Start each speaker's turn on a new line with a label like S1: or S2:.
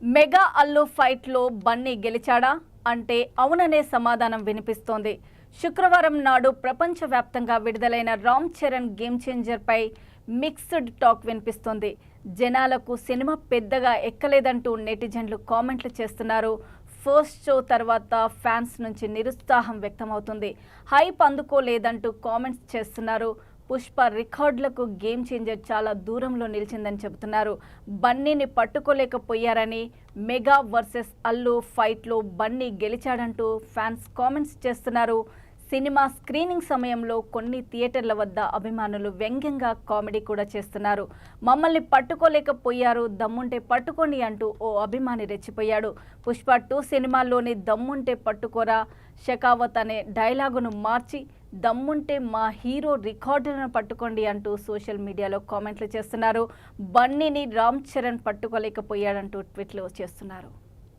S1: Mega Allu ఫైట్లో బన్నీ గెలిచాడా అంటే అవుననే సమాధానం వినిపిస్తోంది. శుక్రవారం నాడు ప్రపంచవ్యాప్తంగా విడుదలైన రామ్ చరణ్ గేమ్ చేంజర్ పై మిక్స్డ్ టాక్ వినిపిస్తోంది. జనాలకు సినిమా పెద్దగా ఎక్కలేదంటూ నెటిజన్లు కామెంట్లు చేస్తున్నారు. ఫస్ట్ షో తర్వాత ఫ్యాన్స్ నుంచి నిరుత్సాహం వ్యక్తమవుతుంది. హైప్ అందుకోలేదంటూ కామెంట్స్ చేస్తున్నారు. పుష్ప రికార్డులకు గేమ్ చేంజర్ చాలా దూరంలో నిలిచిందని చెబుతున్నారు. బన్నీని పట్టుకోలేకపోయారని, మెగా వర్సెస్ అల్లు ఫైట్లో బన్నీ గెలిచాడంటూ ఫ్యాన్స్ కామెంట్స్ చేస్తున్నారు. సినిమా స్క్రీనింగ్ సమయంలో కొన్ని థియేటర్ల వద్ద అభిమానులు వ్యంగ్యంగా కామెడీ కూడా చేస్తున్నారు. మమ్మల్ని పట్టుకోలేకపోయారు, దమ్ముంటే పట్టుకోండి అంటూ ఓ అభిమాని రెచ్చిపోయాడు. పుష్ప 2 సినిమాల్లోని దమ్ముంటే పట్టుకోరా షెకావత్ అనే డైలాగును మార్చి దమ్ముంటే మా హీరో రికార్డులను పట్టుకోండి అంటూ సోషల్ మీడియాలో కామెంట్లు చేస్తున్నారు. బన్నీని రామ్ చరణ్ పట్టుకోలేకపోయాడంటూ ట్వీట్లు చేస్తున్నారు.